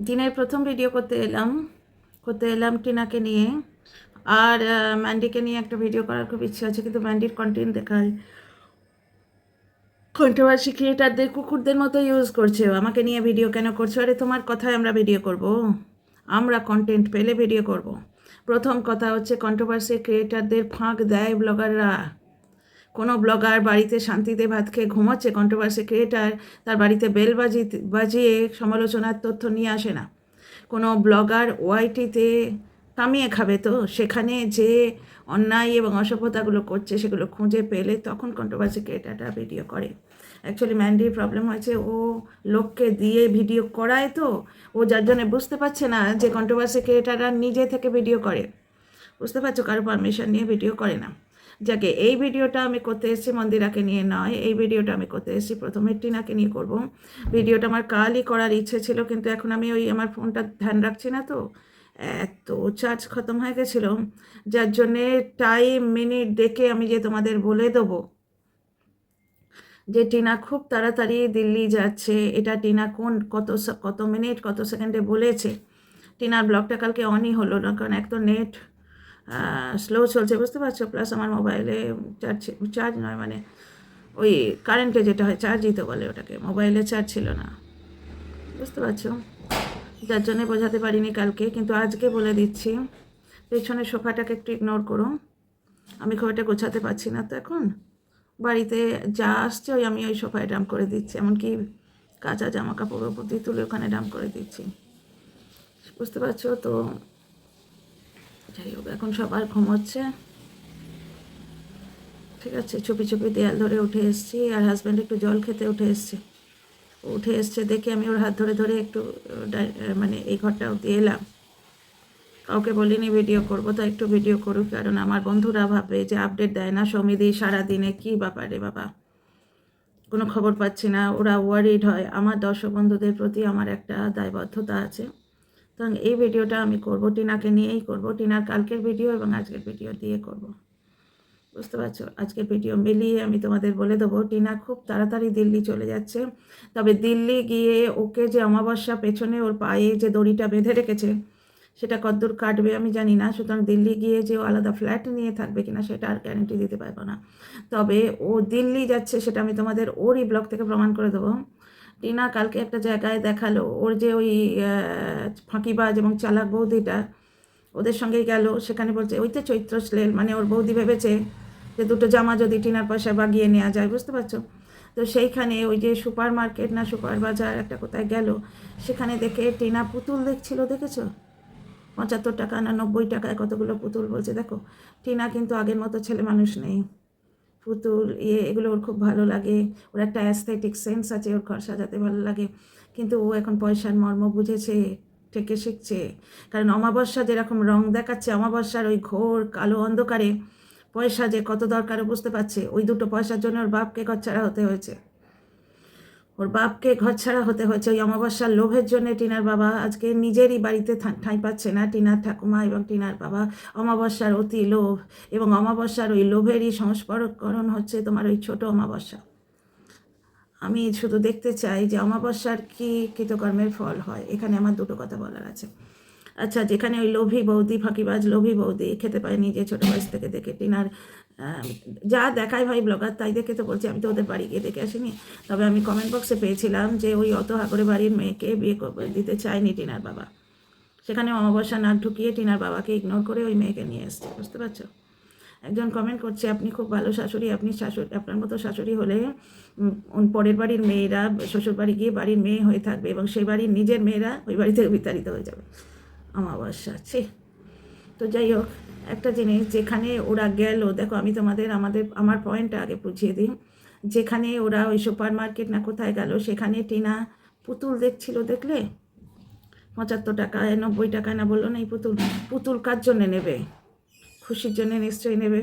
দিনের প্রথম ভিডিও করতে এলাম টিনাকে নিয়ে। আর ম্যান্ডিকে নিয়ে একটা ভিডিও করার খুব ইচ্ছে আছে, কিন্তু ম্যান্ডির কন্টেন্ট দেখায় কন্ট্রোভার্সি ক্রিয়েটারদের কুকুরদের মতো ইউজ করছে। আমাকে নিয়ে ভিডিও কেন করছো? আরে তোমার কথায় আমরা ভিডিও করব, আমরা কন্টেন্ট পেলে ভিডিও করব। প্রথম কথা হচ্ছে, কন্ট্রোভার্সি ক্রিয়েটারদের ফাঁক দেয় ব্লগাররা। কোনো ব্লগার বাড়িতে শান্তিতে ভাত খেয়ে ঘুমাচ্ছে, কন্ট্রোভার্সি ক্রিয়েটার তার বাড়িতে বেল বাজিয়ে সমালোচনার তথ্য নিয়ে আসে না। কোনো ব্লগার ওয়াইটিতে কামিয়ে খাবে, তো সেখানে যে অন্যায় এবং অসভ্যতাগুলো করছে সেগুলো খুঁজে পেলে তখন কন্ট্রোভার্সি ক্রিয়েটারটা ভিডিও করে। অ্যাকচুয়ালি ম্যান্ডির প্রবলেম হয়েছে, ও লোককে দিয়ে ভিডিও করায়, তো ও যার জন্য বুঝতে পারছে না যে কন্ট্রোভার্সি ক্রিয়েটাররা নিজে থেকে ভিডিও করে। বুঝতে পারছো, কারো পারমিশন নিয়ে ভিডিও করে না। যাকে এই ভিডিওটা আমি করতে এসেছি মন্দিরাকে নিয়ে নয়, এই ভিডিওটা আমি করতে এসেছি প্রথমে টিনাকে নিয়ে করব। ভিডিওটা আমার কালই করার ইচ্ছে ছিল, কিন্তু এখন আমি আমার ফোনটা ধ্যান রাখছি না, তো এত চার্জ খতম হয়ে গেছিলো, যার জন্যে টাইম মিনিট দেখে আমি যে তোমাদের বলে দেবো যে টিনা খুব তাড়াতাড়ি দিল্লি যাচ্ছে। এটা টিনা কত মিনিট কত সেকেন্ডে বলেছে। টিনার ব্লগটা কালকে অনই হলো না, কারণ এক তো নেট স্লো চলছে, বুঝতে পারছো, প্লাস আমার মোবাইলে চার্জ নয়, মানে ওই কারেন্টে যেটা হয় চার্জই তো বলে ওটাকে, মোবাইলে চার্জ ছিল না, বুঝতে পারছো, যার জন্যে বোঝাতে পারিনি কালকে। কিন্তু আজকে বলে দিচ্ছি, পেছনের সোফাটাকে একটু ইগনোর করো, আমি খুব একটা গোছাতে পারছি না তো এখন। বাড়িতে যা আসছে আমি ওই সোফায় ডাম করে দিচ্ছি, এমনকি কাঁচা জামা কাপড় ওপর দিয়ে তুলে ওখানে ডাম করে দিচ্ছি, বুঝতে পারছো তো। যাই হোক, এখন সবার ঘুমোচ্ছে, ঠিক আছে। চুপি চুপি দেয়াল ধরে উঠে এসেছি, আর হাজব্যান্ড একটু জল খেতে উঠে এসছে দেখে আমি ওর হাত ধরে ধরে একটু মানে এই ঘরটা অব্দি এলাম। কাউকে বলিনি ভিডিও করবো, তো একটু ভিডিও করুক, কারণ আমার বন্ধুরা ভাবে যে আপডেট দেয় না সমিতি সারাদিনে, কী ব্যাপারে বাবা, কোনো খবর পাচ্ছি না, ওরা ওয়ারিড হয়। আমার দর্শক বন্ধুদের প্রতি আমার একটা দায়বদ্ধতা আছে, তো এই ভিডিওটা আমি করব, টিনাকে নিয়েই করব। টিনার কালকের ভিডিও এবং আজকের ভিডিও দিয়ে করব, বুঝতে পারছো। আজকের ভিডিও মিলিয়ে আমি তোমাদের বলে দেবো, টিনা খুব তাড়াতাড়ি দিল্লি চলে যাচ্ছে। তবে দিল্লি গিয়ে ওকে যে অমাবস্যা পেছনে ওর পায়ে যে দড়িটা বেঁধে রেখেছে, সেটা কতদূর কাটবে আমি জানি না। সুতরাং দিল্লি গিয়ে যে ও আলাদা ফ্ল্যাট নিয়ে থাকবে কিনা সেটা আর গ্যারেন্টি দিতে পারবো না। তবে ও দিল্লি যাচ্ছে সেটা আমি তোমাদের ওরই ব্লগ থেকে প্রমাণ করে দেবো। টিনা কালকে একটা জায়গায় দেখালো, ওর যে ওই ফাঁকিবাজ এবং চালাক বৌদিটা ওদের সঙ্গেই গেল, সেখানে বলছে ওই তো চৈত্র স্লেল, মানে ওর বৌদি ভেবেছে যে দুটো জামা যদি টিনার পয়সা বাগিয়ে নেওয়া যায়, বুঝতে পারছো। তো সেইখানে ওই যে সুপার মার্কেট না সুপার বাজার একটা কোথায় গেল, সেখানে দেখে টিনা পুতুল দেখছিল, দেখেছো? 75 টাকা না 90 টাকায় কতগুলো পুতুল, বলছে দেখো টিনা কিন্তু আগের মতো ছেলে মানুষ নেই। পুতুল এগুলো ওর খুব ভালো লাগে, ওর একটা অ্যাস্থেটিক সেন্স আছে, ওর ঘর সাজাতে ভালো লাগে। কিন্তু ও এখন পয়সার মর্ম বুঝেছে, থেকে শিখছে। কারণ অমাবস্যা যেরকম রং দেখাচ্ছে, অমাবস্যার ওই ঘোর কালো অন্ধকারে পয়সা যে কত দরকারও বুঝতে পারছে। ওই দুটো পয়সার জন্য ওর বাপকে ঘরছাড়া হতে হয়েছে, ওই অমাবস্যার লোভের জন্য। টিনার বাবা আজকে নিজেরই বাড়িতে ঠাঁই পাচ্ছে না, টিনার ঠাকুমা এবং টিনার বাবা অমাবস্যার অতি লোভ, এবং অমাবস্যার ওই লোভেরই সংস্পর্শকরণ হচ্ছে তোমার ওই ছোট অমাবস্যা। আমি শুধু দেখতে চাই যে অমাবস্যার কী কৃতকর্মের ফল হয়। এখানে আমার দুটো কথা বলার আছে। আচ্ছা, যেখানে ওই লোভী বৌদি, ফাঁকিবাজ লোভী বৌদি খেতে পায়নি, যে ছোটো বয়স থেকে দেখে টিনার যা দেখায় ভাই ব্লগার, তাই দেখে তো বলছি, আমি তো ওদের বাড়ি গিয়ে দেখে আসিনি। তবে আমি কমেন্ট বক্সে পেয়েছিলাম যে ওই অত হাগরে বাড়ির মেয়েকে বিয়ে দিতে চায়নি টিনার বাবা, সেখানে অমাবস্যা নাক ঢুকিয়ে টিনার বাবাকে ইগনোর করে ওই মেয়েকে নিয়ে এসছে, বুঝতে পারছো। একজন কমেন্ট করছে, আপনি খুব ভালো শাশুড়ি, আপনার মতো শাশুড়ি হলে পরের বাড়ির মেয়েরা শ্বশুর বাড়ি গিয়ে বাড়ির মেয়ে হয়ে থাকবে, এবং সেই বাড়ির নিজের মেয়েরা ওই বাড়ি থেকে বিতাড়িত হয়ে যাবে। অমাবস্যা ছি। তো যাই হোক, একটা জিনিস, যেখানে ওরা গেল, দেখো আমি তোমাদের আমার পয়েন্টটা আগে বুঝিয়ে দিই। যেখানে ওরা ওই সুপার মার্কেট না কোথায় গেল, সেখানে টিনা পুতুল দেখছিল, দেখলে 75 টাকায় 90 টাকায় না, বললো না এই পুতুল কার জন্যে নেবে? খুশির জন্য নিশ্চয়ই নেবে।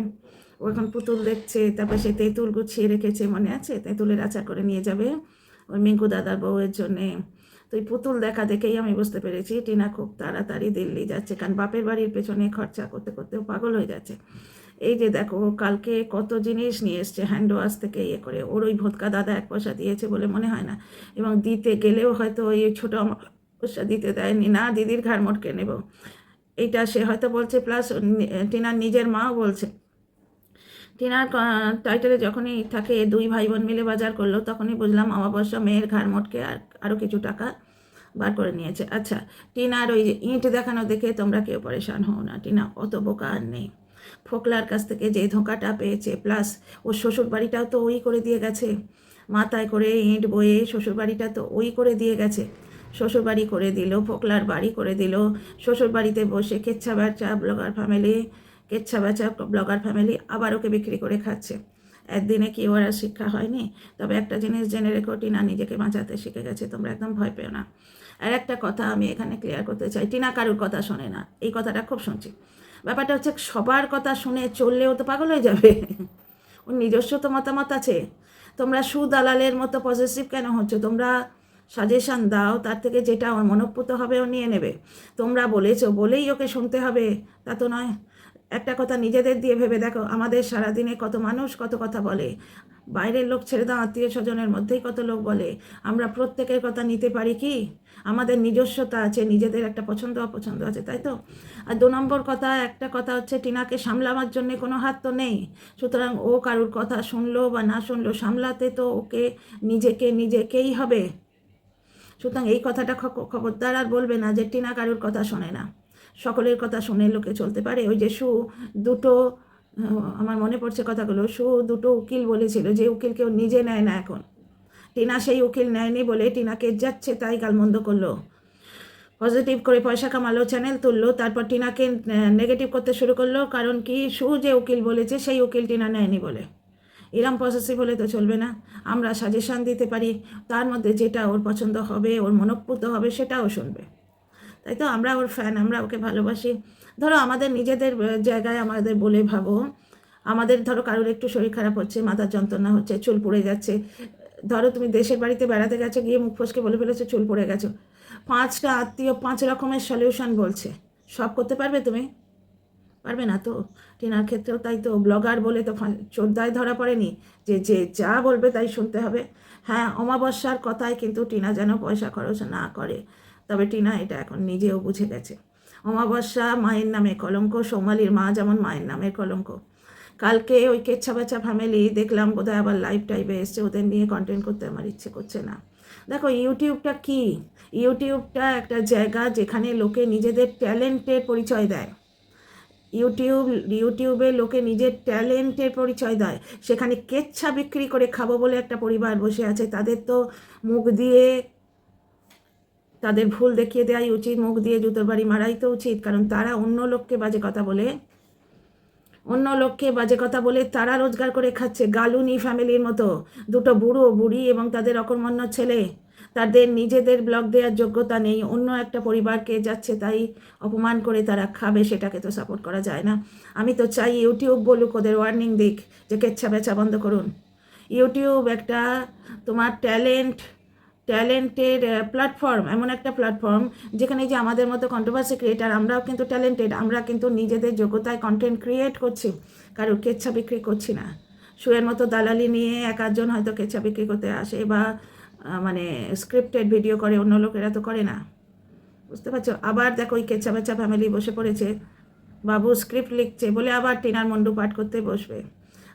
ও এখন পুতুল দেখছে, তারপর সে তেঁতুল গুছিয়ে রেখেছে, মনে আছে? তেঁতুলের আচার করে নিয়ে যাবে ওই মিঙ্কু দাদার বউয়ের জন্যে। তো এই পুতুল দেখা দেখেই আমি বুঝতে পেরেছি টিনা খুব তাড়াতাড়ি দিল্লি যাচ্ছে, কারণ বাপের বাড়ির পেছনে খরচা করতে করতেও পাগল হয়ে যাচ্ছে। এই যে দেখো কালকে কত জিনিস নিয়ে এসছে, হ্যান্ড ওয়াশ থেকে করে, ওর ওই ভোটকা দাদা 1 পয়সা দিয়েছে বলে মনে হয় না, এবং দিতে গেলেও হয়তো ওই ছোটো উৎসাহ দিতে দেয়নি, না দিদির ঘাড় মটকে নেব, এইটা সে হয়তো বলছে। প্লাস টিনার নিজের মাও বলছে। টিনার টাইটেলে যখনই থাকে দুই ভাই বোন মিলে বাজার করলো, তখনই বুঝলাম অমাবস্যা মেয়ের ঘাড় মটকে আর আরও কিছু টাকা বার করে নিয়েছে। আচ্ছা, টিনার ওই ইঁট দেখানো দেখে তোমরা কেউ পরেশান হও না, টিনা অত বোকা আর নেই। ফোকলার কাছ থেকে যে ধোঁকাটা পেয়েছে, প্লাস ওর শ্বশুর বাড়িটাও তো ওই করে দিয়ে গেছে, মাথায় করে ইঁট বয়ে শ্বশুর বাড়িটা তো ওই করে দিয়ে গেছে। শ্বশুর বাড়ি করে দিল, ফোকলার বাড়ি করে দিল, শ্বশুর বাড়িতে বসে কেচ্ছা বেচা ব্লগার ফ্যামিলি, কেচ্ছা বেচা ব্লগার ফ্যামিলি আবার ওকে বিক্রি করে খাচ্ছে। একদিনে কি ওর আর শিক্ষা হয়নি? তবে একটা জিনিস জেনে রেখো, টিনা নিজেকে বাঁচাতে শিখে গেছে, তোমরা একদম ভয় পেও না। আর একটা কথা আমি এখানে ক্লিয়ার করতে চাই, টিনা কারুর কথা শোনে না, এই কথাটা খুব শুনছি। ব্যাপারটা হচ্ছে সবার কথা শুনে চললেও তো পাগল হয়ে যাবে, ওর নিজস্ব তো মতামত আছে। তোমরা সুদালালের মতো পজিটিভ কেন হচ্ছ? তোমরা সাজেশান দাও, তার থেকে যেটা ওর মনঃপুত হবে ও নিয়ে নেবে। তোমরা বলেছো বলেই ওকে শুনতে হবে তা তো নয়। একটা কথা নিজেদের দিয়ে ভেবে দেখো, আমাদের সারাদিনে কত মানুষ কত কথা বলে, বাইরের লোক ছেড়ে দাও, আত্মীয় স্বজনের মধ্যেই কত লোক বলে। আমরা প্রত্যেকের কথা নিতে পারি কি? আমাদের নিজস্বতা আছে, নিজেদের একটা পছন্দ অপছন্দ আছে, তাই তো? আর 2 নম্বর কথা, একটা কথা হচ্ছে টিনাকে সামলাবার জন্য কোনো হাত তো নেই। সুতরাং ও কারুর কথা শুনলো বা না শুনলো, সামলাতে তো ওকে নিজেকেই হবে। সুতরাং এই কথাটা খবরদার আর বলবে না যে টিনা কারুর কথা শোনে না। সকলের কথা শুনে লোকে চলতে পারে। ওই যে দুটো, আমার মনে পড়ছে কথাগুলো, দুটো উকিল বলেছিল যে উকিল কেউ নিজে নেয় না এখন। টিনা সেই উকিল নেয়নি বলে টিনাকে যাচ্ছে তাই গালমন্দ করলো, পজিটিভ করে পয়সা কামালো, চ্যানেল তুললো, তারপর টিনাকে নেগেটিভ করতে শুরু করলো। কারণ কি? যে উকিল বলেছে সেই উকিল টিনা নেয়নি বলে। এরম পসেসিভ হলে তো চলবে না। আমরা সাজেশান দিতে পারি, তার মধ্যে যেটা ওর পছন্দ হবে, ওর মনঃপুত হবে, সেটাও শুনবে। তাই তো? আমরা ওর ফ্যান, আমরা ওকে ভালোবাসি। ধরো আমাদের নিজেদের জায়গায় আমাদের বলে ভাবো, আমাদের ধরো কারোর একটু শরীর খারাপ হচ্ছে, মাথার যন্ত্রণা হচ্ছে, চুল পড়ে যাচ্ছে, ধরো তুমি দেশের বাড়িতে বেড়াতে গেছো, গিয়ে মুখ ফসকে বলে ফেলেছো চুল পড়ে গেছো, 5টা আত্মীয় 5 রকমের সলিউশন বলছে, সব করতে পারবে তুমি? পারবে না তো। টিনার ক্ষেত্রেও তাই তো, ব্লগার বলে তো চোদ্দায় ধরা পড়েনি যে যে যা বলবে তাই শুনতে হবে। হ্যাঁ, অমাবস্যার কথায় কিন্তু টিনা যেন পয়সা খরচ না করে, তবে টিনা এটা এখন নিজেও বুঝে গেছে। অমাবস্যা মায়ের নামে কলঙ্ক, সৌমালির মা যেমন মায়ের নামের কলঙ্ক। কালকে ওই কেচ্ছা বেচা ফ্যামিলি দেখলাম বোধহয় আবার লাইভ টাইপে এসছে, ওদের নিয়ে কন্টেন্ট করতে আমার ইচ্ছে করছে না। দেখো ইউটিউবটা কি? ইউটিউবটা একটা জায়গা যেখানে লোকে নিজেদের ট্যালেন্টের পরিচয় দেয়। ইউটিউবে লোকে নিজের ট্যালেন্টের পরিচয় দেয়। সেখানে কেচ্ছা বিক্রি করে খাবো বলে একটা পরিবার বসে আছে, তাদের তো মুখ দিয়ে তাদের ভুল দেখিয়ে দেওয়াই উচিত, মুখ দিয়ে জুতোর বাড়ি মারাই তো উচিত। কারণ তারা অন্য লোককে বাজে কথা বলে তারা রোজগার করে খাচ্ছে। গালুনি ফ্যামিলির মতো দুটো বুড়ো বুড়ি এবং তাদের অকর্মণ্য ছেলে, তাদের নিজেদের ব্লগ দেওয়ার যোগ্যতা নেই, অন্য একটা পরিবারকে যাচ্ছে তাই অপমান করে তারা খাবে, সেটাকে তো সাপোর্ট করা যায় না। আমি তো চাই ইউটিউব বলুক, ওদের ওয়ার্নিং দিক যে কেচ্ছা বেচা বন্ধ করুন। ইউটিউব একটা তোমার ট্যালেন্টেড প্ল্যাটফর্ম, এমন একটা প্ল্যাটফর্ম যেখানে যে আমাদের মতো কন্ট্রোভার্সি ক্রিয়েটার, আমরাও কিন্তু ট্যালেন্টেড, আমরা কিন্তু নিজেদের যোগ্যতায় কন্টেন্ট ক্রিয়েট করছি, কারোর কেচ্ছা বিক্রি করছি না। শুয়ের মতো দালালি নিয়ে এক আধজন হয়তো কেচ্ছা বিক্রি করতে আসে বা মানে স্ক্রিপ্টেড ভিডিও করে, অন্য লোকেরা তো করে না, বুঝতে পারছো? আবার দেখো ওই কেচ্ছা বেচা ফ্যামিলি বসে পড়েছে, বাবু স্ক্রিপ্ট লিখছে বলে আবার টিনার মুন্ডু পাঠ করতে বসবে।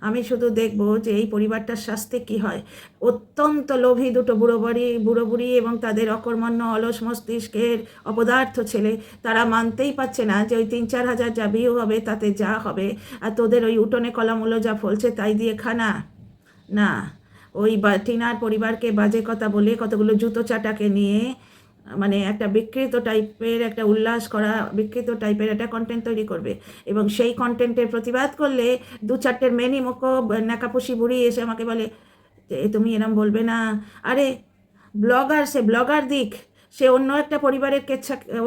আমি শুধু দেখব যে এই পরিবারটার শাস্তি কী হয়। অত্যন্ত লোভী দুটো বুড়ো বুড়ি এবং তাদের অকর্মণ্য অলস মস্তিষ্কের অপদার্থ ছেলে, তারা মানতেই পারছে না যে ওই 3-4 হাজার যা ভিউ হবে তাতে যা হবে, আর তোদের ওই উঠোনে কলামূল্য যা ফলছে তাই দিয়ে খানা না। ওই টিনার পরিবারকে বাজে কথা বলে কতগুলো জুতো চাটাকে নিয়ে মানে একটা বিকৃত টাইপের একটা উল্লাস করা, বিকৃত টাইপের একটা কন্টেন্ট তৈরি করবে, এবং সেই কন্টেন্টের প্রতিবাদ করলে 2-4টের মেনি মুখো নাকাপুষি বুড়ি এসে আমাকে বলে যে তুমি এরম বলবে না। আরে ব্লগার, সে ব্লগার দিক, সে অন্য একটা পরিবারের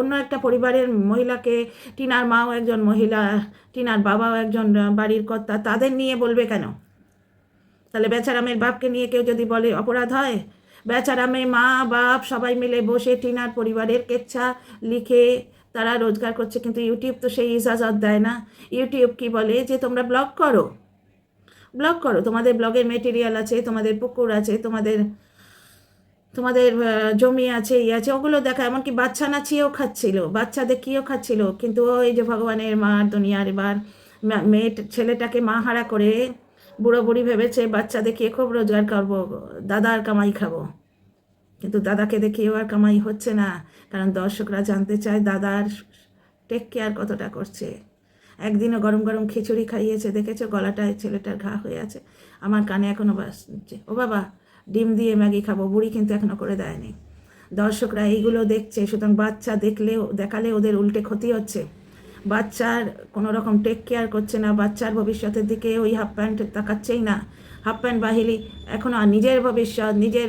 অন্য একটা পরিবারের মহিলাকে, টিনার মাও একজন মহিলা, টিনার বাবাও একজন বাড়ির কর্তা, তাদের নিয়ে বলবে কেন? তাহলে বেচারামের বাপকে নিয়ে কেউ যদি বলে অপরাধ হয়? বেচারামের মা বাপ সবাই মিলে বসে টিনার পরিবারের কেচ্ছা লিখে তারা রোজগার করছে, কিন্তু ইউটিউব তো সেই ইজাজত দেয় না। ইউটিউব কি বলে যে তোমরা ব্লগ করো, তোমাদের ব্লগের মেটেরিয়াল আছে, তোমাদের পুকুর আছে, তোমাদের তোমাদের জমি আছে ইয়ে আছে ওগুলো দেখা, এমনকি বাচ্চা নাচিয়েও খাচ্ছিল, বাচ্চা দেখিয়েও খাচ্ছিল। কিন্তু ওই যে ভগবানের মার দুনিয়ার এবার মেয়ে ছেলেটাকে মা হারা করে বুড়ো বুড়ি ভেবেছে বাচ্চা দেখিয়ে খুব রোজগার করবো, দাদার কামাই খাবো। কিন্তু দাদাকে দেখিয়েও আর কামাই হচ্ছে না, কারণ দর্শকরা জানতে চায় দাদার টেক কেয়ার কতটা করছে। একদিনও গরম গরম খিচুড়ি খাইয়েছে, দেখেছো গলাটায় ছেলেটার ঘা হয়ে আছে, আমার কানে এখনও বাজছে, ও বাবা ডিম দিয়ে ম্যাগি খাবো, বুড়ি কিন্তু এখনও করে দেয়নি। দর্শকরা এইগুলো দেখছে, সুতরাং বাচ্চা দেখালে ওদের উল্টে ক্ষতি হচ্ছে। বাচ্চার কোনো রকম টেক কেয়ার করছে না, বাচ্চার ভবিষ্যতের দিকে ওই হাফ প্যান্ট তাকাচ্ছেই না। হাফ প্যান্ট বাহিলি এখনও নিজের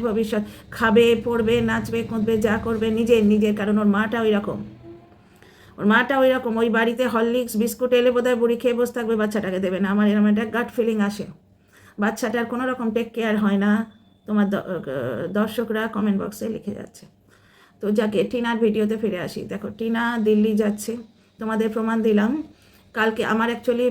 ভবিষ্যৎ খাবে পড়বে নাচবে কুঁদবে যা করবে নিজের, কারণ ওর মাটা ওই রকম, ওই বাড়িতে হরলিক্স বিস্কুট এলে বোধহয় বুড়ি খেয়ে বসে থাকবে, বাচ্চাটাকে দেবে না। আমার এরকম একটা গাট ফিলিং আসে, বাচ্চাটার কোনো রকম টেক কেয়ার হয় না। তোমার দর্শকরা কমেন্ট বক্সে লিখে যাচ্ছে। তো যাকে টিনার ভিডিওতে ফিরে আসি, দেখো টিনা দিল্লি যাচ্ছে, তোমাদের প্রমাণ দিলাম। কালকে আমার অ্যাকচুয়ালি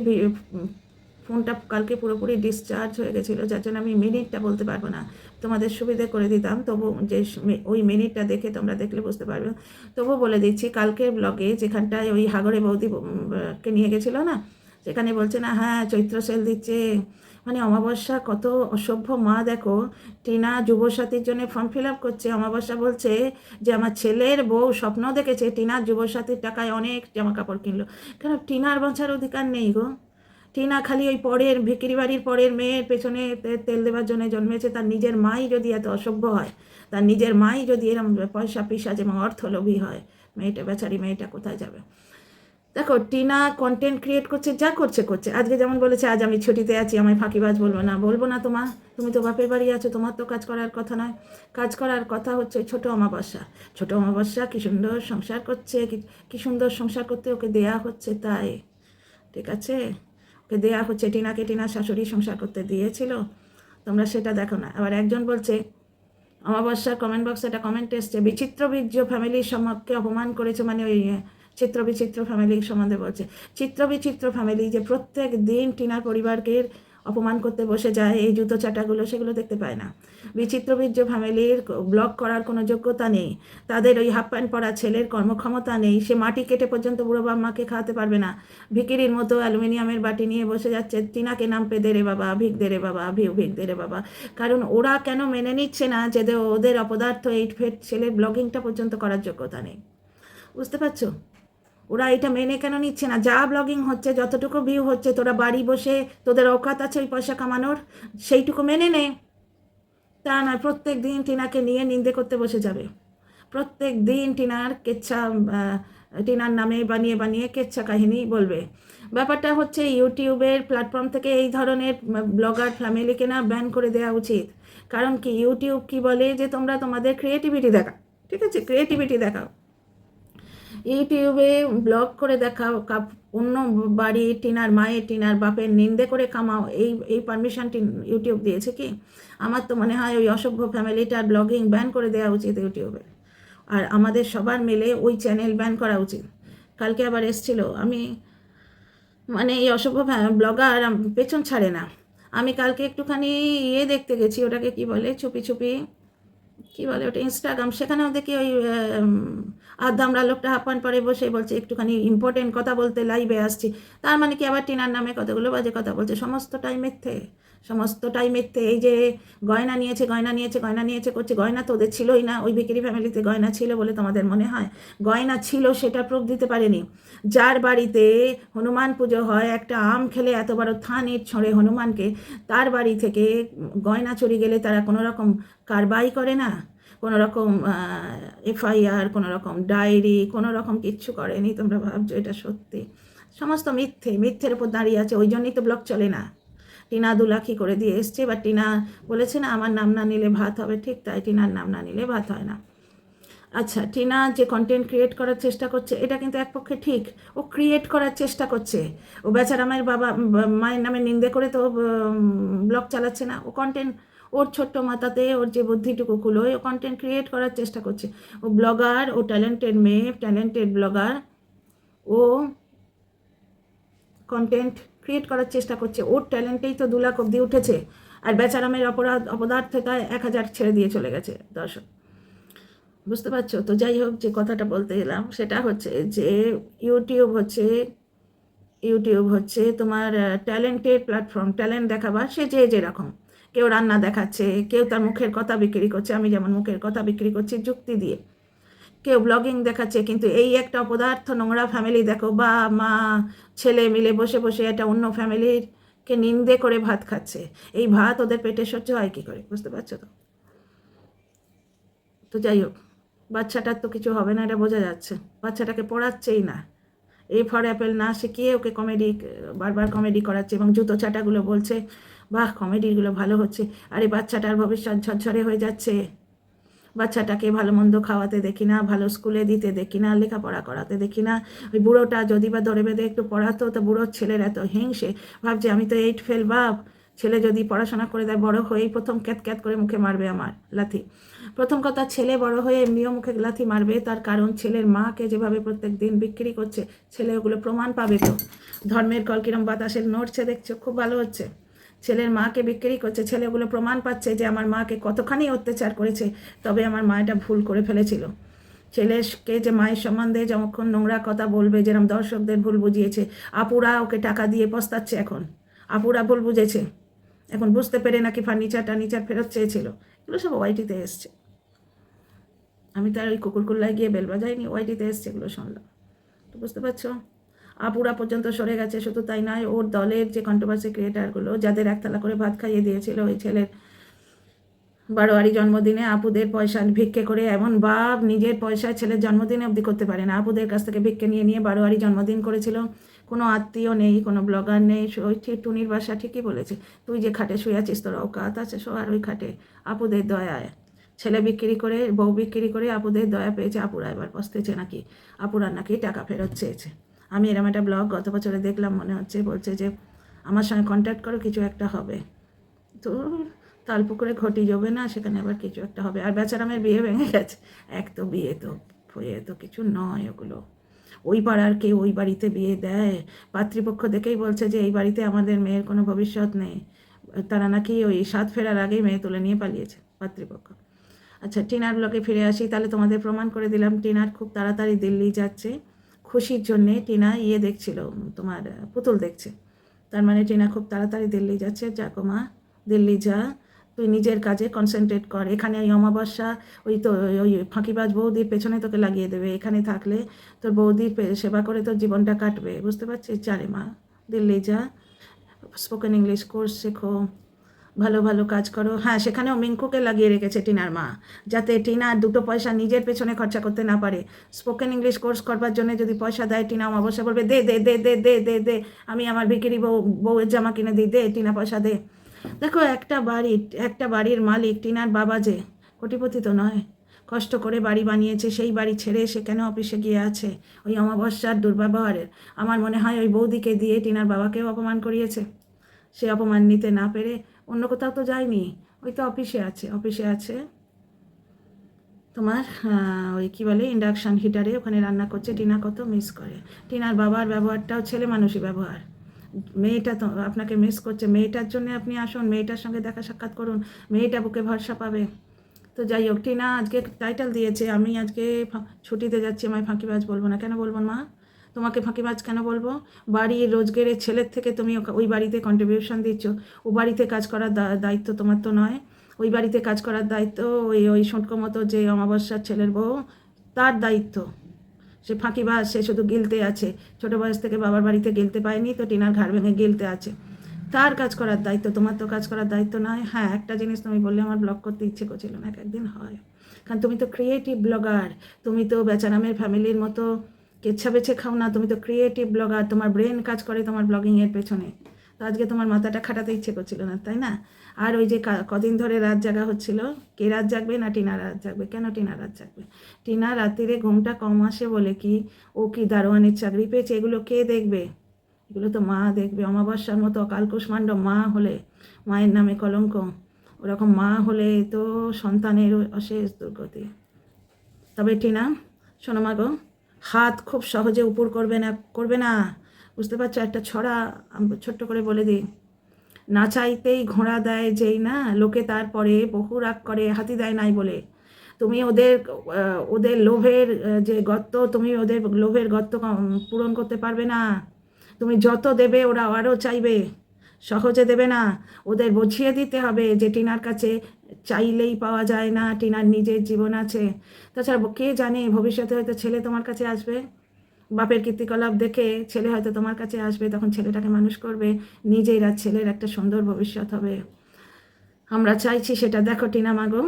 ফোনটা কালকে পুরোপুরি ডিসচার্জ হয়ে গেছিলো, যার জন্য আমি মিনিটটা বলতে পারবো না, তোমাদের সুবিধে করে দিতাম। তবু যে ওই মিনিটটা দেখে তোমরা দেখলে বুঝতে পারবে, তবু বলে দিচ্ছি। কালকের ব্লগে যেখানটায় ওই হাগরে বৌদিকে নিয়ে গেছিলো না, সেখানে বলছে না হ্যাঁ চৈত্র সেল দিচ্ছে, মানে অমাবস্যা কত অসভ্য মা। দেখো টিনা যুবসাথীর জন্য ফর্ম ফিল আপ করছে, অমাবস্যা বলছে যে আমার ছেলের বউ স্বপ্ন দেখেছে টিনার যুবসাথীর টাকায় অনেক জামা কাপড় কিনলো। কেন টিনার বাঁচার অধিকার নেই গো? টিনা খালি ওই পরের ভিকিরি বাড়ির পরের মেয়ের পেছনে তেল দেওয়ার জন্য জন্মেছে। তার নিজের মাই যদি এত অসভ্য হয়, তার নিজের মাই যদি এরকম পয়সা পিসাজ এবং অর্থলোভী হয়, মেয়েটা বেচারি মেয়েটা কোথায় যাবে? দেখো টিনা কন্টেন্ট ক্রিয়েট করছে, যা করছে। আজকে যেমন বলেছে আজ আমি ছুটিতে আছি, আমায় ফাঁকিবাজ বলবো না তুমি তো বাপের বাড়ি আছো, তোমার তো কাজ করার কথা নয়। কাজ করার কথা হচ্ছে ছোটো অমাবস্যা কি সুন্দর সংসার করছে, কি সুন্দর সংসার করতে ওকে দেয়া হচ্ছে, তাই ঠিক আছে ওকে দেয়া হচ্ছে। টিনাকে টিনার শাশুড়ি সংসার করতে দিয়েছিল, তোমরা সেটা দেখো না। আবার একজন বলছে অমাবস্যার কমেন্ট বক্সে একটা কমেন্ট এসছে, বিচিত্র বীর্য ফ্যামিলির সম্পর্কে অপমান করেছে, মানে ওই চিত্র ফ্যামিলির সম্বন্ধে বলছে। চিত্র ফ্যামিলি যে প্রত্যেক দিন টিনার পরিবারকে অপমান করতে বসে যায়, এই জুতো চাটাগুলো সেগুলো দেখতে পায় না। বিচিত্র বীর্য ফ্যামিলির ব্লগ করার কোনো যোগ্যতা নেই, তাদের ওই হাফ প্যান্ট পরা ছেলের কর্মক্ষমতা নেই, সে মাটি কেটে পর্যন্ত বুড়ো বাম্মাকে খাওয়াতে পারবে না। ভিকিরির মতো অ্যালুমিনিয়ামের বাটি নিয়ে বসে যাচ্ছে, টিনাকে নাম পে দে রে বাবা, ভিক দে রে বাবা, ভিক দে রে বাবা। কারণ ওরা কেন মেনে নিচ্ছে না যে ওদের অপদার্থ 8 ফেট ছেলের ব্লগিংটা পর্যন্ত করার যোগ্যতা নেই? বুঝতে পারছো? ওরা এটা মেনে কেন নিচ্ছে না? যা ব্লগিং হচ্ছে, যতটুকু ভিউ হচ্ছে, তোরা বাড়ি বসে তোদের অকাত আছে ওই পয়সা কামানোর, সেইটুকু মেনে নে। তা নয় প্রত্যেক দিন টিনাকে নিয়ে নিন্দে করতে বসে যাবে, প্রত্যেক দিন টিনার নামে বানিয়ে কেচ্ছা কাহিনী বলবে। ব্যাপারটা হচ্ছে ইউটিউবের প্ল্যাটফর্ম থেকে এই ধরনের ব্লগার ফ্যামিলিকে না ব্যান করে দেওয়া উচিত। কারণ কি ইউটিউব কি বলে যে তোমরা তোমাদের ক্রিয়েটিভিটি দেখাও, ঠিক আছে, ক্রিয়েটিভিটি দেখাও, ইউটিউবে ব্লগ করে দেখাও, অন্য বাড়ি টিনার মায়ের টিনার বাপের নিন্দে করে কামাও, এই পারমিশনটি ইউটিউব দিয়েছে কি? আমার তো মনে হয় ওই অসভ্য ফ্যামিলিটার ব্লগিং ব্যান করে দেওয়া উচিত ইউটিউবে, আর আমাদের সবার মিলে ওই চ্যানেল ব্যান করা উচিত। কালকে আবার এসছিল, আমি মানে এই অসভ্য ব্লগার পেছন ছাড়ে না। আমি কালকে একটুখানি দেখতে গেছি, ওটাকে কি বলে, চুপি কি বলে ওটা, ইনস্টাগ্রাম, সেখানেও দেখি ওই আদামরা লোকটা হাফান পরে বসে বলছে একটুখানি ইম্পর্টেন্ট কথা বলতে লাইভে আসছি। তার মানে কি আবার টিনার নামে কতগুলো বাজে কথা বলছে, সমস্তটাই মিথ্যে। এই যে গয়না নিয়েছে করছে, গয়না তো ওদের ছিলই না, ওই বিক্রি ফ্যামিলিতে গয়না ছিল বলে তোমাদের মনে হয়? গয়না ছিল সেটা প্রুফ দিতে পারেনি। যার বাড়িতে হনুমান পুজো হয়, একটা আম খেলে এত বড় থান ইট ছড়ে হনুমানকে, তার বাড়ি থেকে গয়না চুরি গেলে তারা কোনো রকম কারবাই করে না, কোনো রকম এফআইআর, কোনো রকম ডায়েরি, কোনো রকম কিচ্ছু করেনি। তোমরা ভাবছো এটা সত্যি? সমস্ত মিথ্যের উপর দাঁড়িয়ে আছে, ওই জন্যই তো ব্লগ চলে না। টিনা 2 লাখই করে দিয়ে এসছে, এবার টিনা বলেছে না আমার নাম না নিলে ভাত হবে, ঠিক তাই, টিনার নাম না নিলে ভাত হয় না। আচ্ছা, টিনা যে কন্টেন্ট ক্রিয়েট করার চেষ্টা করছে এটা কিন্তু এক পক্ষে ঠিক, ও ক্রিয়েট করার চেষ্টা করছে, ও বেচারা মায়ের নামে নিন্দে করে তো ব্লগ চালাচ্ছে না, ও কন্টেন্ট, ওর ছোট্ট মাথাতে ওর যে বুদ্ধিটুকু কুলোয় ও কন্টেন্ট ক্রিয়েট করার চেষ্টা করছে। ও ব্লগার, ও ট্যালেন্টেড মেয়ে, ট্যালেন্টেড ব্লগার, ও কন্টেন্ট ক্রিয়েট করার চেষ্টা করছে, ওর ট্যালেন্টেই তো 2 লাখ অব্দি উঠেছে, আর বেচারামের অপদার্থতায় 1000 ছেড়ে দিয়ে চলে গেছে দর্শক। বুঝতে পারছো তো? যাই হোক, যে কথাটা বলতে এলাম সেটা হচ্ছে যে ইউটিউব হচ্ছে ইউটিউব হচ্ছে তোমার ট্যালেন্টের প্ল্যাটফর্ম। ট্যালেন্ট দেখাবার সে যে যেরকম, কেউ রান্না দেখাচ্ছে, কেউ তার মুখের কথা বিক্রি করছে, আমি যেমন মুখের কথা বিক্রি করছি যুক্তি দিয়ে, কেউ ব্লগিং দেখাচ্ছে। কিন্তু এই একটা অপদার্থ নোংরা ফ্যামিলি দেখো, বা মা ছেলে মিলে বসে বসে একটা অন্য ফ্যামিলির কে নিন্দে করে ভাত খাচ্ছে। এই ভাত ওদের পেটে সহ্য হয় কী করে? বুঝতে পারছো তো? তো যাই হোক, বাচ্চাটার তো কিছু হবে না এটা বোঝা যাচ্ছে। বাচ্চাটাকে পড়াচ্ছেই না, এ ফর অ্যাপেল না শিখিয়ে ওকে কমেডি, বারবার কমেডি করাচ্ছে এবং জুতো চাটাগুলো বলছে বাহ কমেডিগুলো ভালো হচ্ছে। আরে বাচ্চাটার ভবিষ্যৎ ঝরঝরে হয়ে যাচ্ছে। বাচ্চাটাকে ভালো মন্দ খাওয়াতে দেখি না, ভালো স্কুলে দিতে দেখি না, লেখাপড়া করাতে দেখি না। ওই বুড়োটা যদি বা ধরে বেঁধে একটু পড়াতো, তো বুড়োর ছেলের এত হিংসে, ভাবছে আমি তো 8 ফেল বাপ, ছেলে যদি পড়াশোনা করে দেয় বড় হয়েই প্রথম ক্যাত ক্যাত করে মুখে মারবে আমার লাথি। প্রথম কথা, ছেলে বড় হয়ে এমনিও মুখে লাথি মারবে, তার কারণ ছেলের মাকে যেভাবে প্রত্যেক দিন বিক্রি করছে, ছেলে ওগুলো প্রমাণ পাবে তো। ধর্মের কল কিরম বাতাসের নড়ছে দেখছো, খুব ভালো হচ্ছে। ছেলের মাকে বিক্রি করছে, ছেলেগুলো প্রমাণ পাচ্ছে যে আমার মাকে কতখানি অত্যাচার করেছে, তবে আমার মা এটা ভুল করে ফেলেছিল। ছেলেকে যে মায়ের সম্বন্ধে যখন নোংরা কথা বলবে, যেরকম দর্শকদের ভুল বুঝিয়েছে, আপুরা ওকে টাকা দিয়ে পস্তাচ্ছে এখন। আপুরা ভুল বুঝেছে, এখন বুঝতে পেরে নাকি ফার্নিচার ফেরত চেয়েছিল। এগুলো সব ওয়াইটিতে এসছে। আমি তো আর ওই কুকুরকুল্লায় গিয়ে বেল বাজাইনি, ওয়াইটিতে এসছে, এগুলো শুনলাম। তো বুঝতে পারছো, আপুরা পর্যন্ত সরে গেছে। শুধু তাই নয়, ওর দলের যে কন্ট্রোভার্সি ক্রিয়েটারগুলো, যাদের একতলা করে ভাত খাইয়ে দিয়েছিল ওই ছেলের বারোয়ারি জন্মদিনে, আপুদের পয়সা ভিক্ষে করে, এমন বাপ নিজের পয়সায় ছেলের জন্মদিনে অবধি করতে পারে না, আপুদের কাছ থেকে ভিক্ষে নিয়ে নিয়ে বারোয়ারি জন্মদিন করেছিল। কোনো আত্মীয় নেই, কোনো ব্লগার নেই। ওই ঠিক টুনির বাসা ঠিকই বলেছে, তুই যে খাটে শুয়ে আছিস তোর অকাত আছে শোয়ার ওই খাটে। আপুদের দয়ায় ছেলে বিক্রি করে, বউ বিক্রি করে আপুদের দয়া পেয়েছে। আপুরা এবার পস্তেছে নাকি, আপুরা নাকি টাকা ফেরত চেয়েছে। আমি এরম একটা ব্লগ গত বছরে দেখলাম, মনে হচ্ছে বলছে যে আমার সঙ্গে কন্ট্যাক্ট করো, কিছু একটা হবে। তো তালপুকুরে ঘটি জবে না, সেখানে আবার কিছু একটা হবে। আর বেচারামের বিয়ে ভেঙে গেছে। এক তো বিয়ে তো হয়ে তো কিছু নয় ওগুলো। ওই পাড়ার কেউ ওই বাড়িতে বিয়ে দেয়? পাত্রীপক্ষ দেখেই বলছে যে এই বাড়িতে আমাদের মেয়ের কোনো ভবিষ্যৎ নেই। তারা নাকি ওই 7 ফেরার আগেই মেয়ে তুলে নিয়ে পালিয়েছে পাত্রীপক্ষ। আচ্ছা, টিনার ব্লগে ফিরে আসি তাহলে। তোমাদের প্রমাণ করে দিলাম টিনার খুব তাড়াতাড়ি দিল্লি যাচ্ছে। খুশির জন্যে টিনা দেখছিল, তোমার পুতুল দেখছে। তার মানে টিনা খুব তাড়াতাড়ি দিল্লি যাচ্ছে। যাকো মা, দিল্লি যা, তুই নিজের কাজে কনসেন্ট্রেট কর। এখানে ওই অমাবস্যা ওই তো ওই ফাঁকিবাজ বৌদির পেছনে তোকে লাগিয়ে দেবে। এখানে থাকলে তোর বৌদির সেবা করে তোর জীবনটা কাটবে, বুঝতে পারছিস? যা রে মা, দিল্লি যা, স্পোকেন ইংলিশ কোর্স শেখো, ভালো ভালো কাজ করো। হ্যাঁ, সেখানেও মিঙ্কুকে লাগিয়ে রেখেছে টিনার মা, যাতে টিনা 2 পয়সা নিজের পেছনে খরচা করতে না পারে। স্পোকেন ইংলিশ কোর্স করবার জন্য যদি পয়সা দেয়, টিনা অবশ্যই বলবে দে দে দে দে দে দে দে, আমি আমার ভিকিরি বউয়ের জামা কিনে দিই, দে টিনা পয়সা দে। দেখো, একটা বাড়ির মালিক টিনার বাবা, যে কোটিপতি তো নয়, কষ্ট করে বাড়ি বানিয়েছে, সেই বাড়ি ছেড়ে সে কেন অফিসে গিয়ে আছে ওই অমাবস্যার দুর্ব্যবহারের? আমার মনে হয় ওই বৌদিকে দিয়ে টিনার বাবাকেও অপমান করিয়েছে। সে অপমান নিতে না পেরে অন্য কোথাও তো যায়নি, ওই তো অফিসে আছে তোমার ওই কী বলে ইন্ডাকশান হিটারে ওখানে রান্না করছে। টিনা কত মিস করে। টিনার বাবার ব্যবহারটাও ছেলে মানুষই ব্যবহার। মেয়েটা তো আপনাকে মিস করছে, মেয়েটার জন্য আপনি আসুন, মেয়েটার সঙ্গে দেখা সাক্ষাৎ করুন, মেয়েটা বুকে ভরসা পাবে। তো যাই হোক, টিনা আজকে টাইটেল দিয়েছে আমি আজকে ছুটিতে যাচ্ছি, আমায় ফাঁকিবাজ বলবো না। কেন বলবো মা? তোমাকে ফাঁকিবাজ কেন বলবো? বাড়ির রোজগারের ছেলের থেকে তুমি ওই বাড়িতে কন্ট্রিবিউশন দিচ্ছ। ও বাড়িতে কাজ করার দায়িত্ব তোমার তো নয়। ওই বাড়িতে কাজ করার দায়িত্ব ওই শুঁটকো মতো যে অমাবস্যার ছেলের বউ, তার দায়িত্ব। সে ফাঁকিবাজ, সে শুধু গিলতে আছে। ছোটো বয়স থেকে বাবার বাড়িতে গিলতে পায়নি, তো টিনার ঘাড় ভেঙে গিলতে আছে। তার কাজ করার দায়িত্ব, তোমার তো কাজ করার দায়িত্ব নয়। হ্যাঁ, একটা জিনিস তুমি বললে আমার ব্লগ করতে ইচ্ছে করছিল না, একদিন হয়, কারণ তুমি তো ক্রিয়েটিভ ব্লগার। তুমি তো বেচারামের ফ্যামিলির মতো কেচ্ছা বেছে খাও না, তুমি তো ক্রিয়েটিভ ব্লগার, তোমার ব্রেন কাজ করে তোমার ব্লগিংয়ের পেছনে। তো আজকে তোমার মাথাটা খাটাতে ইচ্ছে করছিল না, তাই না? আর ওই যে কদিন ধরে রাত জাগা হচ্ছিল, কে রাত জাগবে না টিনা রাত জাগবে? কেন টিনা রাত জাগবে? টিনা রাত্রিরে ঘুমটা কম আসে বলে কি ও কি দারোয়ানের চাকরি পেয়েছে? এগুলো কে দেখবে? এগুলো তো মা দেখবে। অমাবস্যার মতো অকাল কুষ্মাণ্ড মা হলে, মায়ের নামে কলঙ্ক, ওরকম মা হলে তো সন্তানের অশেষ দুর্গতি। তবে টিনা, শোনো মা গো, হাত খুব সহজে উপর করবে না, বুঝতে পারছো? একটা ছড়া ছোট্ট করে বলে দিই, না চাইতেই ঘোড়া দেয় যেই না, লোকে তারপরে বহু রাগ করে হাতি দেয় নাই বলে। তুমি ওদের ওদের লোভের যে গর্ত, তুমি ওদের লোভের গর্ত পূরণ করতে পারবে না। তুমি যত দেবে ওরা আরও চাইবে, সহজে দেবে না। ওদের বুঝিয়ে দিতে হবে যে টিনার কাছে চাইলেই পাওয়া যায় না, টিনার নিজের জীবন আছে। তাছাড়া কে জানে ভবিষ্যতে হয়তো ছেলে তোমার কাছে আসবে, বাপের কীর্তিকলাপ দেখে ছেলে হয়তো তোমার কাছে আসবে, তখন ছেলেটাকে মানুষ করবে, নিজের আর ছেলের একটা সুন্দর ভবিষ্যৎ হবে। আমরা চাইছি সেটা। দেখো টিনা মাগো,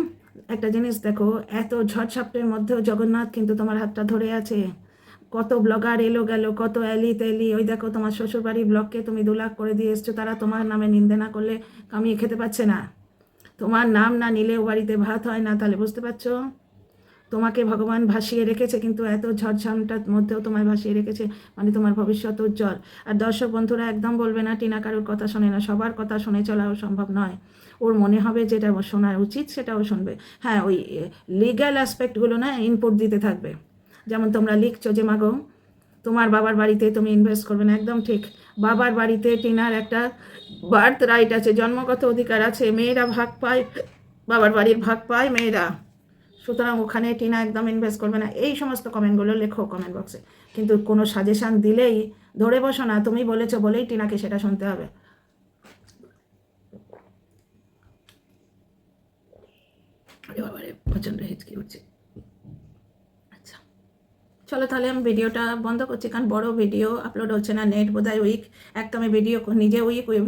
একটা জিনিস দেখো, এত ঝড়ঝাপটের মধ্যেও জগন্নাথ কিন্তু তোমার হাতটা ধরে আছে। কত ব্লগার এলো গেল, কত অ্যালি তেলি, ওই দেখো তোমার শ্বশুরবাড়ির ব্লগকে তুমি 2 লাখ করে দিয়ে এসছো, তারা তোমার নামে নিন্দে না করলে কামিয়ে খেতে পাচ্ছে না। তোমার নাম না নিলেও বাড়িতে ভাত হয় না, তাহলে বুঝতে পারছো তোমাকে ভগবান ভাসিয়ে রেখেছে, কিন্তু এত ঝড়ঝামটার মধ্যেও তোমায় ভাসিয়ে রেখেছে, মানে তোমার ভবিষ্যৎ উজ্জ্বল। আর দর্শক বন্ধুরা একদম বলবে না টিনা কারোর কথা শোনে না, সবার কথা শুনে চলাও সম্ভব নয়। ওর মনে হবে যেটা শোনার উচিত সেটাও শুনবে। হ্যাঁ, ওই লিগ্যাল অ্যাসপেক্টগুলো না ইনপুট দিতে থাকবে। যেমন তোমরা লিখছো যে মাগো তোমার বাবার বাড়িতে তুমি ইনভেস্ট করবে না, একদম ঠিক। বাবার বাড়িতে টিনার একটা বার্থ রাইট আছে, জন্মগত অধিকার আছে, মেয়েরা ভাগ পায়, বাবার বাড়ির ভাগ পায় মেয়েরা, সুতরাং ওখানে টিনা একদম ইনভেস্ট করবে না। এই সমস্ত কমেন্টগুলো লেখো কমেন্ট বক্সে, কিন্তু কোনো সাজেশান দিলেই ধরে বসো না তুমি বলেছো বলেই টিনাকে সেটা শুনতে হবে। প্রচণ্ড হিচকি উঠছে। আচ্ছা চলো তাহলে আমি ভিডিওটা বন্ধ করছি, কারণ বড় ভিডিও আপলোড হচ্ছে না, নেট বোধহয় উইক। এক তো আমি ভিডিও নিজে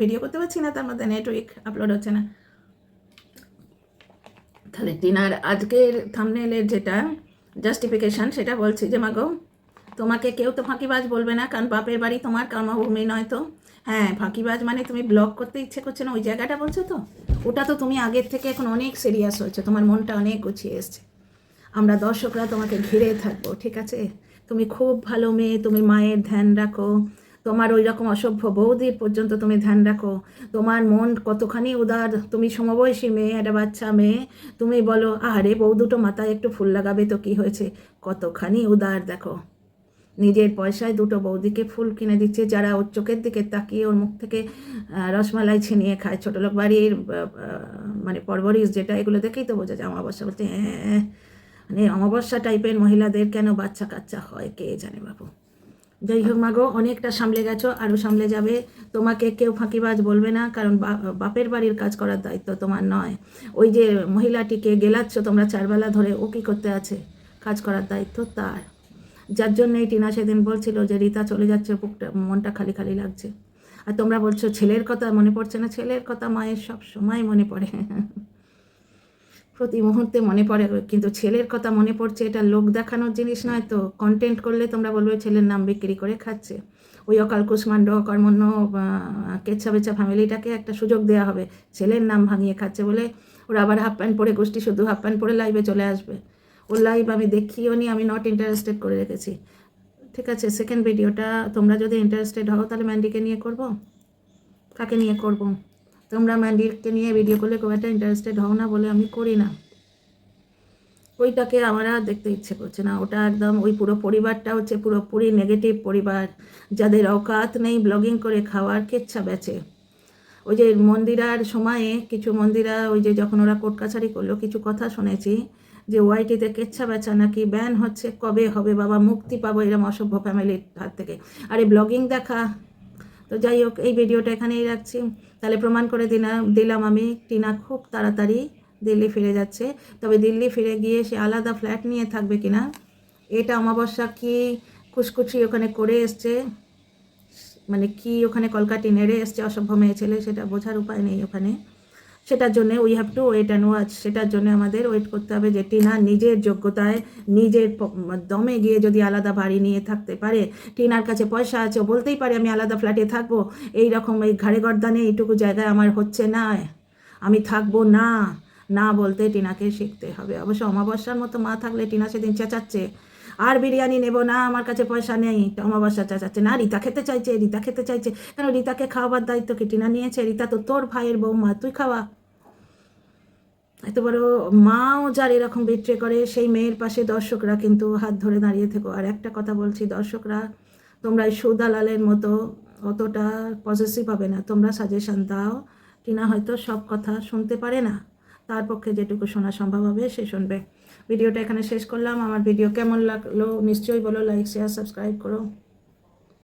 ভিডিও করতে পারছি না, তার মধ্যে নেট উইক, আপলোড হচ্ছে না। তাহলে টিনার আজকের থাম্বনেলের যেটা জাস্টিফিকেশান সেটা বলছি যে মাগো তোমাকে কেউ তো ফাঁকিবাজ বলবে না, কারণ বাপের বাড়ি তোমার কর্মভূমি নয় তো। হ্যাঁ, ফাঁকিবাজ মানে তুমি ব্লগ করতে ইচ্ছে করছে না ওই জায়গাটা বলছো তো, ওটা তো তুমি আগের থেকে এখন অনেক সিরিয়াস হয়েছে, তোমার মনটা অনেক গুছিয়ে এসছে। আমরা দর্শকরা তোমাকে ঘিরে থাকবো, ঠিক আছে? তুমি খুব ভালো মেয়ে, তুমি মায়ের ধ্যান রাখো, তোমার ওই রকম অসভ্য বৌদির পর্যন্ত তুমি ধ্যান রাখো। তোমার মন কতখানি উদার, তুমি সমবয়সী মেয়ে, একটা বাচ্চা মেয়ে, তুমি বলো আরে বউ দুটো মাথায় একটু ফুল লাগাবে তো কি হয়েছে, কতখানি উদার দেখো। নিজের পয়সায় দুটো বৌদিকে ফুল কিনে দিচ্ছে, যারা ওর চোখের দিকে তাকিয়ে ওর মুখ থেকে রসমালাই ছিনিয়ে খায়। ছোটলোক বাড়ির মানে পরবরিশ যেটা, এগুলো দেখেই তো বোঝা যায়। অমাবস্যা বলতে হ্যাঁ, মানে অমাবস্যা টাইপের মহিলাদের কেন বাচ্চা কাচ্চা হয় কে জানে বাবু। যাই হোক মাগো, অনেকটা সামলে গেছো, আরও সামলে যাবে। তোমাকে কেউ ফাঁকিবাজ বলবে না, কারণ বাপের বাড়ির কাজ করার দায়িত্ব তোমার নয়। ওই যে মহিলাটিকে গেলাচ্ছ তোমরা 4 বেলা ধরে, ও কী করতে আছে, কাজ করার দায়িত্ব তার। যার জন্যই টিনা সেদিন বলছিল যে রীতা চলে যাচ্ছে, বুকটা মনটা খালি খালি লাগছে। আর তোমরা বলছো ছেলের কথা মনে পড়ছে না, ছেলের কথা মায়ের সব সময় মনে পড়ে, প্রতি মুহূর্তে মনে পড়ে, কিন্তু ছেলের কথা মনে পড়ছে এটা লোক দেখানোর জিনিস নয় তো। কন্টেন্ট করলে তোমরা বলবে ছেলের নাম বিক্রি করে খাচ্ছে। ওই অকাল কুষ্মাণ্ড অকর্মণ্য কেচ্ছা বেচা ফ্যামিলিটাকে একটা সুযোগ দেওয়া হবে, ছেলের নাম ভাঙিয়ে খাচ্ছে বলে ওরা আবার হাফ প্যান্ট পরে, গোষ্ঠী শুধু হাফ প্যান্ট পরে লাইভে চলে আসবে। ওর লাইভ আমি দেখিও নি, আমি নট ইন্টারেস্টেড করে রেখেছি, ঠিক আছে? সেকেন্ড ভিডিওটা তোমরা যদি ইন্টারেস্টেড হও তাহলে ম্যান্ডিকে নিয়ে করব, কাকে নিয়ে করব? তোমরা ম্যান্ডিকে নিয়ে ভিডিও করলে খুব একটা ইন্টারেস্টেড হও না বলে আমি করি না, ওইটাকে আমার আর দেখতে ইচ্ছে করছে না। ওটা একদম ওই পুরো পরিবারটা হচ্ছে পুরোপুরি নেগেটিভ পরিবার, যাদের অকাত নেই ব্লগিং করে খাওয়ার, কেচ্ছা বেচে। ওই যে মন্দিরার সময়ে কিছু মন্দিরা, ওই যে যখন ওরা কোর্ট কাছারি করলো, কিছু কথা শুনেছি যে ওয়াইটিতে কেচ্ছা বেচা নাকি ব্যান হচ্ছে, কবে হবে বাবা, মুক্তি পাবো এরকম অসভ্য ফ্যামিলির হাত থেকে। আর এই ব্লগিং দেখা, তো যাই হোক এই ভিডিওটা এখানেই রাখছি। তাহলে প্রমাণ করে দিলাম আমি, টিনা খুব তাড়াতাড়ি দিল্লি ফিরে যাচ্ছে। তবে দিল্লি ফিরে গিয়ে সে আলাদা ফ্ল্যাট নিয়ে থাকবে কিনা, এটা অমাবস্যা কি কুচকুচি ওখানে করে এসছে, মানে কি ওখানে কলকাটি নেড়ে এসছে অসভ্য মেয়ে ছেলে, সেটা বোঝার উপায় নেই ওখানে। সেটার জন্য we have to wait and watch. সেটার জন্য আমাদের ওয়েট করতে হবে যে টিনা নিজের যোগ্যতায় নিজের দমে গিয়ে যদি আলাদা বাড়ি নিয়ে থাকতে পারে, টিনার কাছে পয়সা আছে, ও বলতেই পারে আমি আলাদা ফ্ল্যাটে থাকবো, এই রকম এই ঘাড়ে গর্দানে এইটুকু জায়গায় আমার হচ্ছে না, আমি থাকবো না, না বলতে টিনাকে শিখতে হবে। অবশ্য অমাবস্যার মতো মা থাকলে টিনা সেদিন চেঁচাচ্ছে আর বিরিয়ানি নেব না, আমার কাছে পয়সা নেই, অমাবস্যা চেঁচাচ্ছে না রীতা খেতে চাইছে, রীতা খেতে চাইছে, কেন রীতাকে খাওয়াবার দায়িত্ব কি টিনা নিয়েছে? রীতা তো তোর ভাইয়ের বৌমা, তুই খাওয়া। এত বড় মাও যার এরকম বিট্রে করে, সেই মেয়ের পাশে দর্শকরা কিন্তু হাত ধরে দাঁড়িয়ে থেকো। আর একটা কথা বলছি দর্শকরা, তোমরা এই সৌদালালের মতো অতটা পজিটিভ হবে না, তোমরা সাজেশন দাও। টিনা হয়তো সব কথা শুনতে পারে না, তার পক্ষে যেটুকু শোনা সম্ভব হবে সে শুনবে। ভিডিওটা এখানে শেষ করলাম। আমার ভিডিও কেমন লাগলো নিশ্চয়ই বলো, লাইক শেয়ার সাবস্ক্রাইব করো।